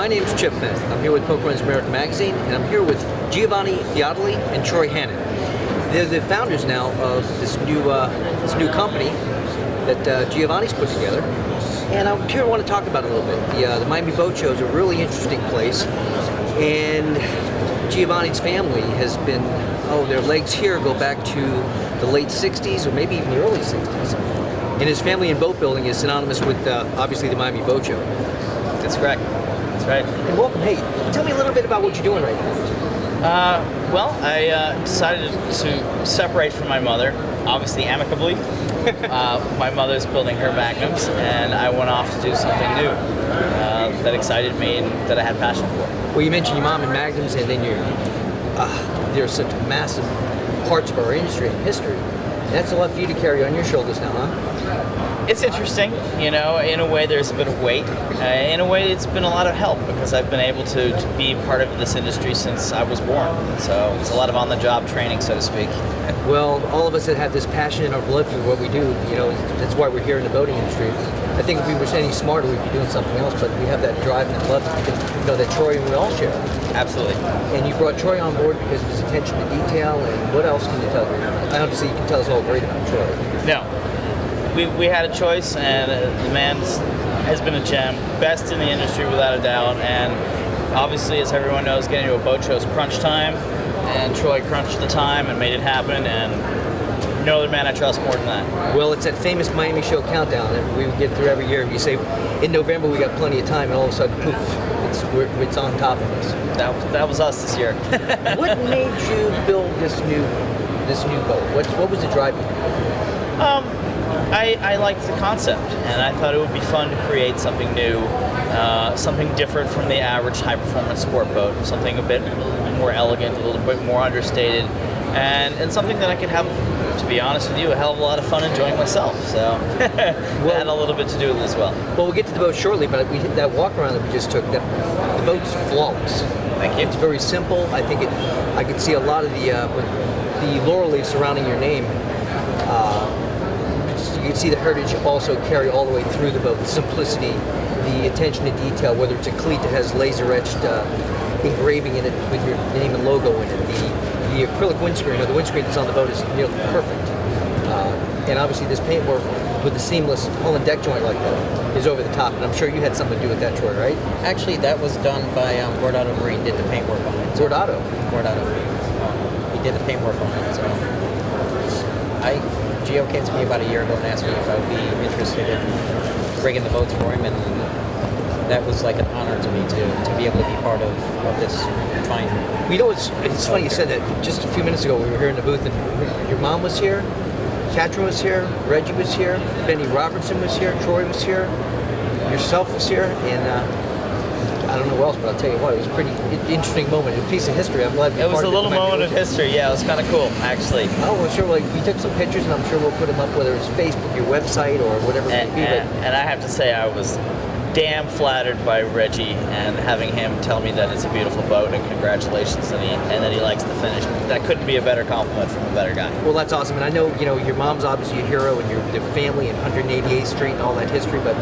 my name is Chip Finn. I'm here with Poker Runs American Magazine, and I'm here with Giovanni Theodoli and Troy Hannon. They're the founders now of this new company that Giovanni's put together. And I'm here to want to talk about it a little bit. The Miami Boat Show is a really interesting place, and Giovanni's family has been, their legs here go back to the late 60s or maybe even the early 60s. And his family in boat building is synonymous with, obviously, the Miami Boat Show. That's correct. That's right. And welcome. Hey, tell me a little bit about what you're doing right now. Well, I decided to separate from my mother, obviously amicably. My mother's building her magnums, and I went off to do something new that excited me and that I had passion for. Well, you mentioned your mom and magnums, and then they're such massive parts of our industry and history. And that's a lot for you to carry on your shoulders now, huh? It's interesting, in a way there's a bit of weight. In a way it's been a lot of help because I've been able to be part of this industry since I was born. So it's a lot of on-the-job training, so to speak. Well, all of us that have this passion in our blood for what we do, that's why we're here in the boating industry. I think if we were any smarter, we'd be doing something else, but we have that drive and that love that Troy and we all share. Absolutely. And you brought Troy on board because of his attention to detail, and what else can you tell me? Obviously, you can tell us all great about Troy. No. We had a choice, and the man has been a gem, best in the industry without a doubt, and obviously, as everyone knows, getting to a boat show is crunch time, and Troy crunched the time and made it happen, and no other man I trust more than that. Well, it's that famous Miami show countdown that we get through every year. You say, in November we got plenty of time, and all of a sudden, poof, it's on top of us. That was us this year. What made you build this new boat? What was the driving? I liked the concept, and I thought it would be fun to create something new, something different from the average high-performance sport boat, something a bit more elegant, a little bit more understated, and something that I could have, to be honest with you, a hell of a lot of fun enjoying myself. So that had a little bit to do with it as well. Well, we'll get to the boat shortly, but that walk around that we just took, the boat's flawless. Thank you. It's very simple. I think I could see a lot of the laurel leaves surrounding your name. You can see the heritage also carry all the way through the boat. The simplicity, the attention to detail, whether it's a cleat that has laser-etched engraving in it with your name and logo in it. The acrylic windscreen, the windscreen that's on the boat is nearly perfect. And obviously this paintwork with the seamless hull and deck joint like that is over the top. And I'm sure you had something to do with that, Troy, right? Actually, that was done by Gordado Marine, did the paintwork on it. Gordado? Gordado. He did the paintwork on it, so... Gio came to me about a year ago and asked me if I would be interested in rigging the boats for him, and that was like an honor to me to be able to be part of this fine. It's funny you said that. Just a few minutes ago we were here in the booth, and your mom was here, Catherine was here, Reggie was here, Benny Robertson was here, Troy was here, yourself was here, and I don't know what else, but I'll tell you what, it was a pretty interesting moment, a piece of history. I'm glad to be It was part a of little moment of history. Yeah, it was kind of cool, actually. Oh, well, sure. We took some pictures, and I'm sure we'll put them up, whether it's Facebook, your website, or whatever it may be. And I have to say, I was damn flattered by Reggie and having him tell me that it's a beautiful boat and congratulations, and that he likes the finish. That couldn't be a better compliment from a better guy. Well, that's awesome. And I know, your mom's obviously a hero, and your family and 188th Street and all that history, but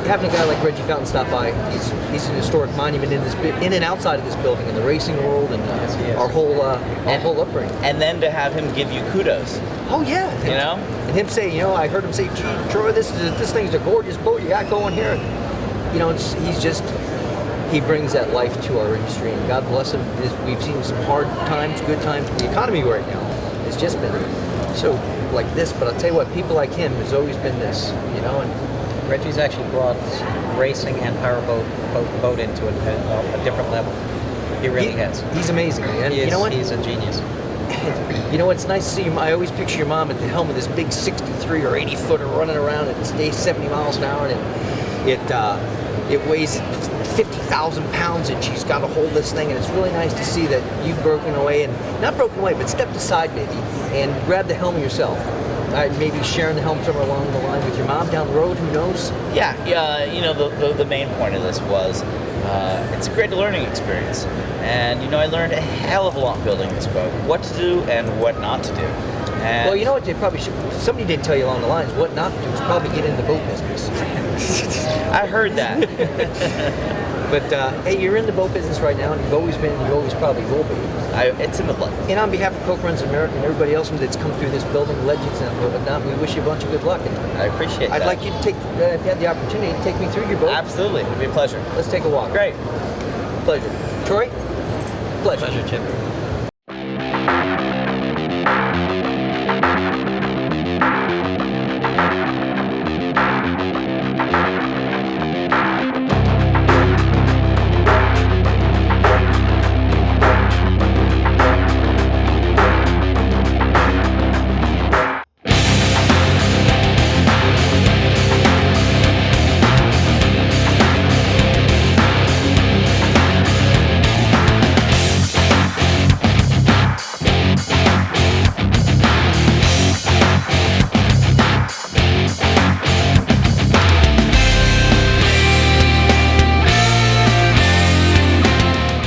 having a guy like Reggie Fountain stop by, he's an historic monument in and outside of this building, in the racing world, and our whole upbringing. And then to have him give you kudos. Oh yeah, and him say, I heard him say, "Gee, Troy, this thing's a gorgeous boat you got going here." He brings that life to our industry, and God bless him. We've seen some hard times, good times. The economy right now has just been so like this, but I'll tell you what, people like him has always been this, and Reggie's actually brought racing and powerboat into a different level. He really has. He's amazing, man. He is, you know what? He's a genius. It's nice to see him. I always picture your mom at the helm of this big 63 or 80 footer running around at 70 miles an hour, and it weighs 50,000 pounds, and she's got to hold this thing, and it's really nice to see that you've broken away, and not broken away, but stepped aside maybe, and grabbed the helm yourself. Maybe sharing the helm somewhere along the line with your mom down the road, who knows? Yeah, the main point of this was it's a great learning experience. And, I learned a hell of a lot building this boat. What to do and what not to do. And well, you know what they probably should, somebody did tell you along the lines, what not to do is probably get in the boat business. I heard that. But hey, you're in the boat business right now, and you've always been, and you always probably will be. It's in the blood. And on behalf of Coke Runs America and everybody else that's come through this building, legends and whatnot, we wish you a bunch of good luck. And I appreciate that. I'd like you to take, if you had the opportunity, to take me through your boat. Absolutely. It'd be a pleasure. Let's take a walk. Great. Pleasure. Troy? Pleasure. Pleasure, Chip.